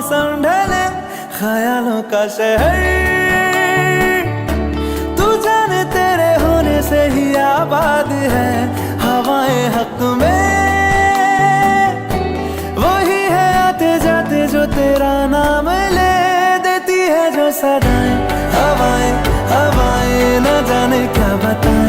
संभले ख्यालों का शहर, तू जाने तेरे होने से ही आबाद है हवाएं हक में। वही है आते जाते जो तेरा नाम ले देती है जो सदाएं, हवाएं हवाएं न जाने क्या बताएं।